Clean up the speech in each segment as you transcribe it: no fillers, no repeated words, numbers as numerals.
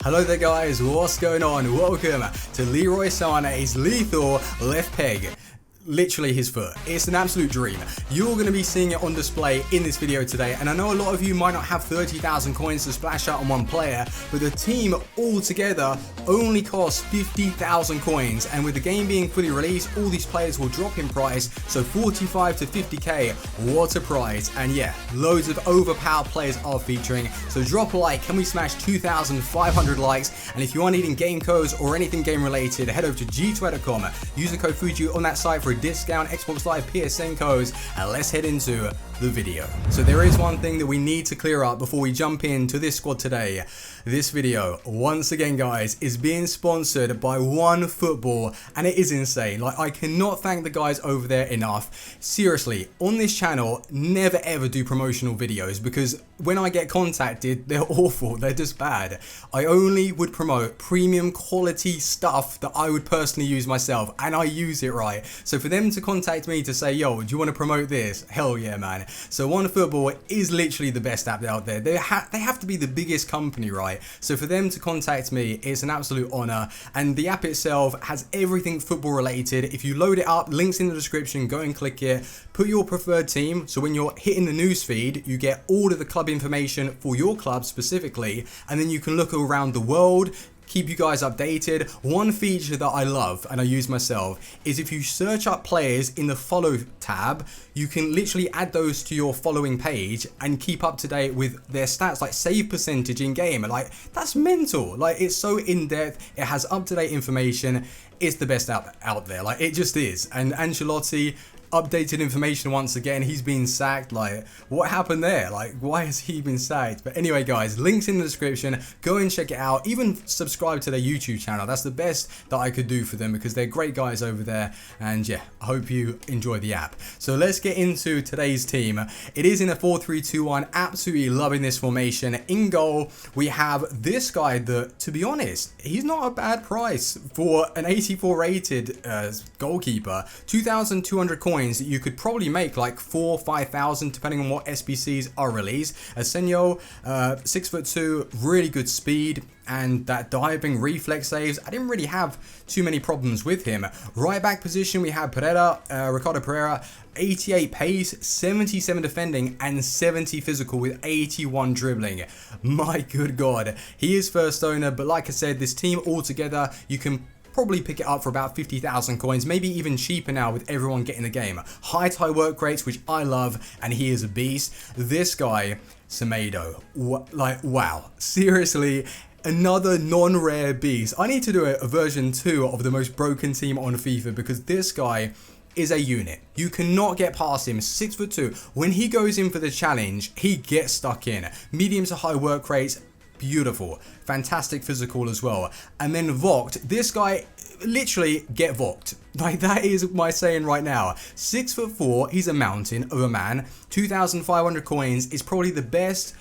Hello there guys, what's going on? Welcome to Leroy Sane's lethal left peg. Literally his foot. It's an absolute dream. You're going to be seeing it on display in this video today, and I know a lot of you might not have 30,000 coins to splash out on one player, but the team altogether only costs 50,000 coins, and with the game being fully released, all these players will drop in price, so 45 to 50k, what a prize. And yeah, loads of overpowered players are featuring, so drop a like. Can we smash 2,500 likes? And if you are needing game codes or anything game related, head over to g2.com, use the code Fuji on that site for a discount, Xbox Live PSN codes, and let's head into the video. So there is one thing that we need to clear up before we jump into this squad today. This video, once again guys, is being sponsored by OneFootball, and it is insane. Like, I cannot thank the guys over there enough. Seriously, on this channel, never ever do promotional videos, because when I get contacted, they're awful, they're just bad. I only would promote premium quality stuff that I would personally use myself, and I use it right. So for them to contact me to say, yo, do you want to promote this? Hell yeah, man. So OneFootball is literally the best app out there. They have to be the biggest company, right? So for them to contact me, it's an absolute honor. And the app itself has everything football related. If you load it up, links in the description, go and click it. Put your preferred team, so when you're hitting the news feed, you get all of the club information for your club specifically, and then you can look around the world, keep you guys updated. One feature that I love and I use myself is if you search up players in the follow tab, you can literally add those to your following page and keep up to date with their stats, like save percentage in game. Like, that's mental. Like, it's so in depth, it has up to date information. It's the best app out there, like, it just is. And Ancelotti updated information once again. He's been sacked. Like, what happened there? Like, why has he been sacked? But anyway guys, links in the description, go and check it out. Even subscribe to their YouTube channel. That's the best that I could do for them, because they're great guys over there. And yeah, I hope you enjoy the app. So let's get into today's team. It is in a 4-3-2-1. Absolutely loving this formation. In goal, we have this guy that, to be honest, he's not a bad price for an 84 rated goalkeeper. 2,200 coins that you could probably make like 4,000 or 5,000 depending on what SBCs are released. Asenio, 6'2", really good speed, and that diving reflex saves. I didn't really have too many problems with him. Right back position, we have Ricardo Pereira, 88 pace, 77 defending, and 70 physical with 81 dribbling. My good God, he is first owner, but like I said, this team altogether, you can probably pick it up for about 50,000 coins, maybe even cheaper now with everyone getting the game. High work rates, which I love, and he is a beast. This guy, Semedo, like, wow, seriously, another non-rare beast. I need to do a version 2 of the most broken team on FIFA, because this guy is a unit. You cannot get past him. 6'2". When he goes in for the challenge, he gets stuck in. Medium to high work rates, beautiful. Fantastic physical as well. And then Vogt, this guy, literally get Vogt. Like, that is my saying right now. 6'4", he's a mountain of a man. 2,500 coins is probably the best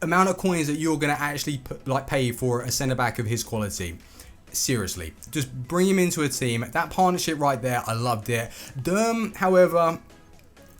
amount of coins that you're going to actually pay for a centre back of his quality. Seriously, just bring him into a team. That partnership right there, I loved it. Derm, however,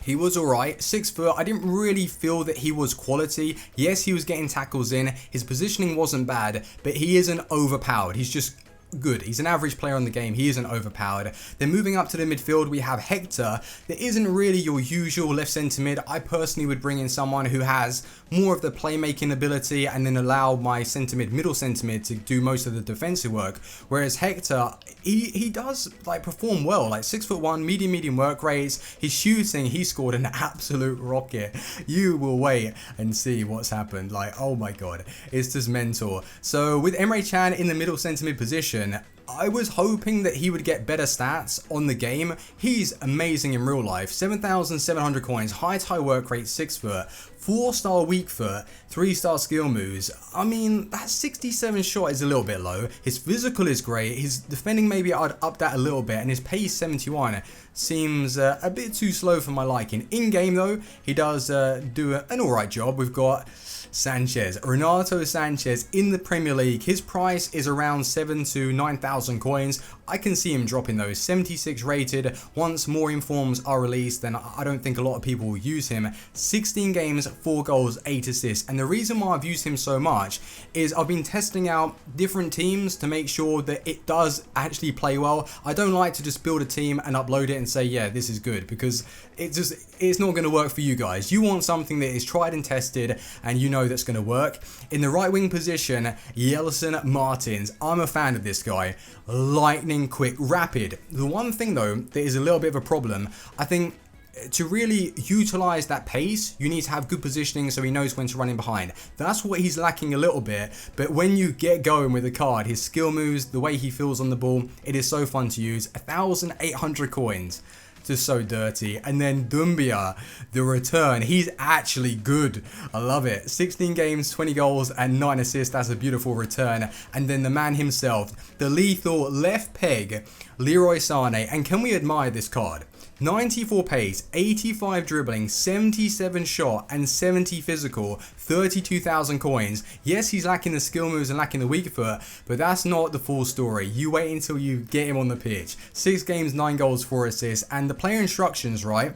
he was alright. 6 foot, I didn't really feel that he was quality. Yes, he was getting tackles in. His positioning wasn't bad, but he isn't overpowered. He's just good. He's an average player on the game. He isn't overpowered. Then moving up to the midfield, we have Hector. That isn't really your usual left centre mid. I personally would bring in someone who has more of the playmaking ability, and then allow my centre mid, middle centre mid, to do most of the defensive work. Whereas Hector, he does like perform well, like 6'1", medium work rates. His shooting, he scored an absolute rocket. You will wait and see what's happened. Like, oh my God, it's just mental. So with Emre Can in the middle centre mid position, I was hoping that he would get better stats on the game. He's amazing in real life. 7,700 coins, high work rate, 6 foot, 4-star weak foot, 3-star skill moves. I mean, that 67 shot is a little bit low. His physical is great. His defending, maybe I'd up that a little bit, and his pace 71 seems a bit too slow for my liking. In game though, he does do an alright job. We've got Sanchez. Renato Sanchez in the Premier League. His price is around 7 to 9,000 coins. I can see him dropping those. 76 rated. Once more informs are released, then I don't think a lot of people will use him. 16 games, 4 goals, 8 assists. And the reason why I've used him so much is I've been testing out different teams to make sure that it does actually play well. I don't like to just build a team and upload it and say, yeah, this is good, because it's not going to work for you guys. You want something that is tried and tested and you know that's going to work. In the right wing position, Gelson Martins. I'm a fan of this guy. Lightning quick, rapid. The one thing though that is a little bit of a problem, I think, to really utilize that pace, you need to have good positioning so he knows when to run in behind. That's what he's lacking a little bit, but when you get going with the card, his skill moves, the way he feels on the ball, it is so fun to use. 1,800 coins. Just so dirty. And then Doumbia, the return, he's actually good. I love it. 16 games, 20 goals and 9 assists. That's a beautiful return. And then the man himself, the lethal left peg, Leroy Sane. And can we admire this card? 94 pace, 85 dribbling, 77 shot and 70 physical, 32,000 coins. Yes, he's lacking the skill moves and lacking the weak foot, but that's not the full story. You wait until you get him on the pitch. 6 games, 9 goals, 4 assists, and the player instructions, right?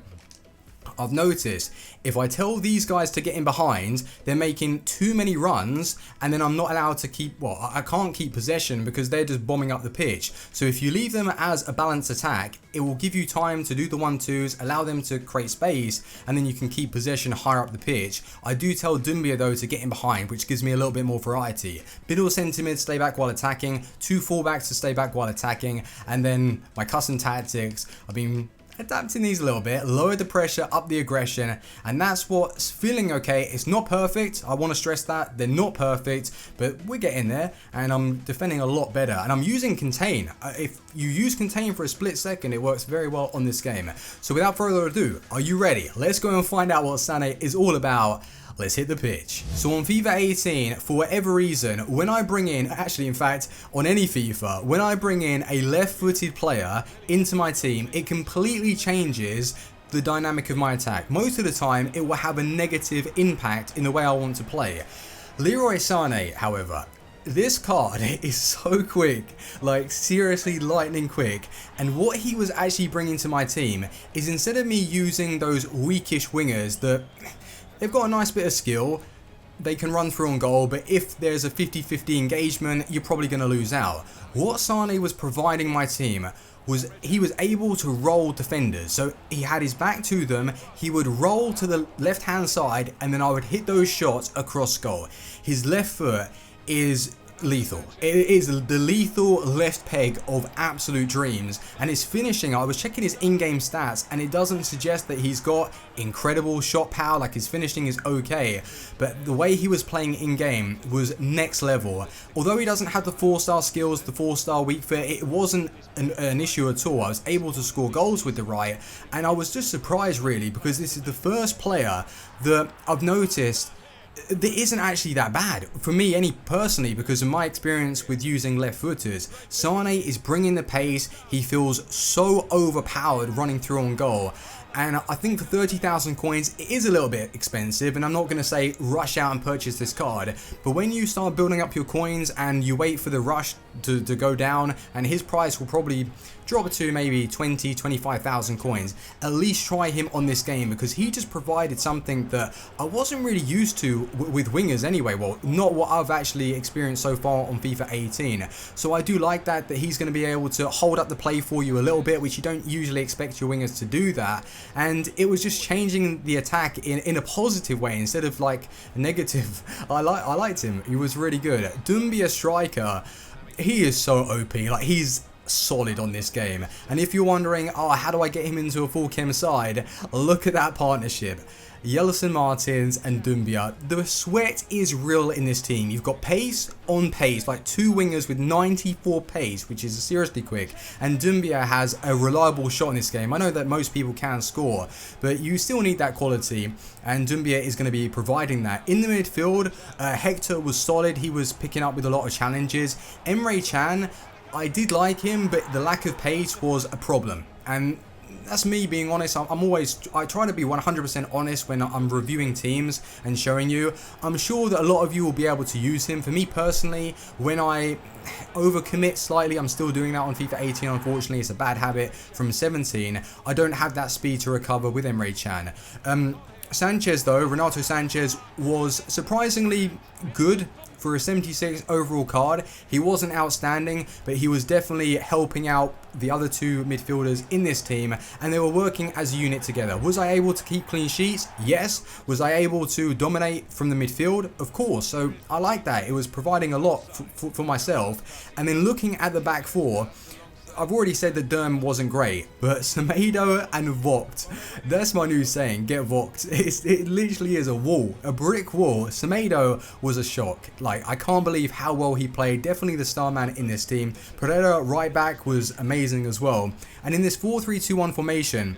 I've noticed if I tell these guys to get in behind, they're making too many runs, and then I'm not allowed to keep, well, I can't keep possession because they're just bombing up the pitch. So if you leave them as a balanced attack, it will give you time to do the 1-2s, allow them to create space, and then you can keep possession higher up the pitch. I do tell Doumbia though to get in behind, which gives me a little bit more variety. Middle centre mid, stay back while attacking, 2 fullbacks to stay back while attacking, and then my custom tactics, I've been adapting these a little bit, lower the pressure, up the aggression, and that's what's feeling okay. It's not perfect, I want to stress that, they're not perfect, but we're getting there, and I'm defending a lot better, and I'm using contain. If you use contain for a split second, it works very well on this game. So without further ado, are you ready? Let's go and find out what Sane is all about. Let's hit the pitch. So on FIFA 18, for whatever reason, when I bring in, actually in fact, on any FIFA, when I bring in a left-footed player into my team, it completely changes the dynamic of my attack. Most of the time, it will have a negative impact in the way I want to play. Leroy Sane, however, this card is so quick, like seriously lightning quick, and what he was actually bringing to my team is instead of me using those weakish wingers that they've got a nice bit of skill, they can run through on goal, but if there's a 50-50 engagement, you're probably going to lose out. What Sane was providing my team was he was able to roll defenders. So he had his back to them, he would roll to the left-hand side, and then I would hit those shots across goal. His left foot is lethal. It is the lethal left peg of absolute dreams, and his finishing, I was checking his in-game stats and it doesn't suggest that he's got incredible shot power, like his finishing is okay, but the way he was playing in-game was next level. Although he doesn't have the 4-star skills, the 4-star weak foot, it wasn't an issue at all. I was able to score goals with the right, and I was just surprised really, because this is the first player that I've noticed that isn't actually that bad for me, personally, because of my experience with using left footers. Sane is bringing the pace, he feels so overpowered running through on goal, and I think for 30,000 coins it is a little bit expensive, and I'm not going to say rush out and purchase this card, but when you start building up your coins and you wait for the rush to go down, and his price will probably drop to maybe 20, 25,000 coins, at least try him on this game, because he just provided something that I wasn't really used to with wingers anyway. Well, not what I've actually experienced so far on FIFA 18. So I do like that he's going to be able to hold up the play for you a little bit, which you don't usually expect your wingers to do that. And it was just changing the attack in a positive way instead of like negative. I liked him. He was really good. Doumbia striker, he is so OP. Like, he's solid on this game. And if you're wondering, oh, how do I get him into a full chem side, look at that partnership. Gelson Martins and Doumbia. The sweat is real in this team. You've got pace on pace, like 2 wingers with 94 pace, which is seriously quick, and Doumbia has a reliable shot in this game. I know that most people can score, but you still need that quality, and Doumbia is going to be providing that. In the midfield, Hector was solid. He was picking up with a lot of challenges. Emre Can, I did like him, but the lack of pace was a problem, and that's me being honest. I try to be 100% honest when I'm reviewing teams and showing you. I'm sure that a lot of you will be able to use him. For me personally, when I overcommit slightly, I'm still doing that on FIFA 18, unfortunately. It's a bad habit from 17. I don't have that speed to recover with Emre Can. Sanchez though, Renato Sanchez, was surprisingly good for a 76 overall card. He wasn't outstanding, but he was definitely helping out the other two midfielders in this team, and they were working as a unit together. Was I able to keep clean sheets? Yes. Was I able to dominate from the midfield? Of course. So I like that. It was providing a lot for myself. And then looking at the back four, I've already said that Derm wasn't great, but Semedo and Vogt, that's my new saying, get Vogt. It literally is a wall, a brick wall. Semedo was a shock. Like, I can't believe how well he played. Definitely the star man in this team. Pereira, right back, was amazing as well. And in this 4-3-2-1 formation,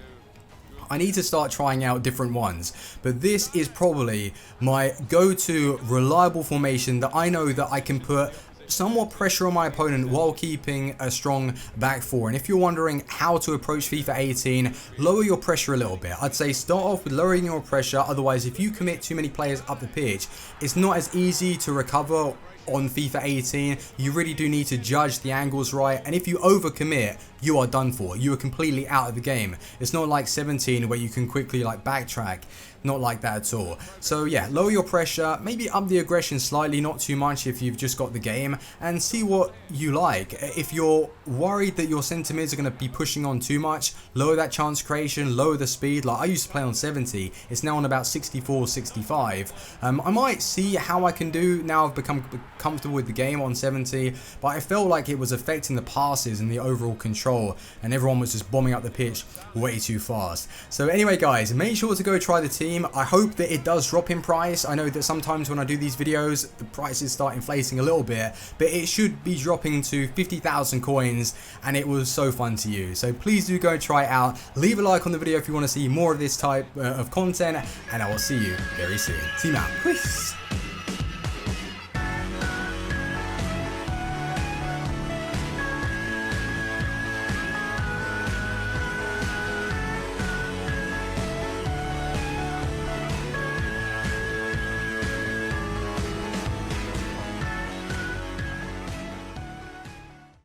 I need to start trying out different ones, but this is probably my go-to reliable formation that I know that I can put somewhat pressure on my opponent while keeping a strong back four. And if you're wondering how to approach FIFA 18, lower your pressure a little bit. I'd say start off with lowering your pressure. Otherwise, if you commit too many players up the pitch, it's not as easy to recover on FIFA 18. You really do need to judge the angles right, and if you overcommit, you are done for. You are completely out of the game. It's not like 17 where you can quickly like backtrack. Not like that at all. So yeah, lower your pressure, maybe up the aggression slightly, not too much if you've just got the game, and see what you like. If you're worried that your centre mids are going to be pushing on too much, lower that chance creation, lower the speed. Like I used to play on 70, it's now on about 64, 65. I might see how I can do now. I've become comfortable with the game on 70, but I felt like it was affecting the passes and the overall control, and everyone was just bombing up the pitch way too fast. So anyway guys, make sure to go try the team. I hope that it does drop in price. I know that sometimes when I do these videos, the prices start inflating a little bit, but it should be dropping to 50,000 coins, and it was so fun to use. So please do go try it out. Leave a like on the video if you want to see more of this type of content, and I will see you very soon. See you out. Peace.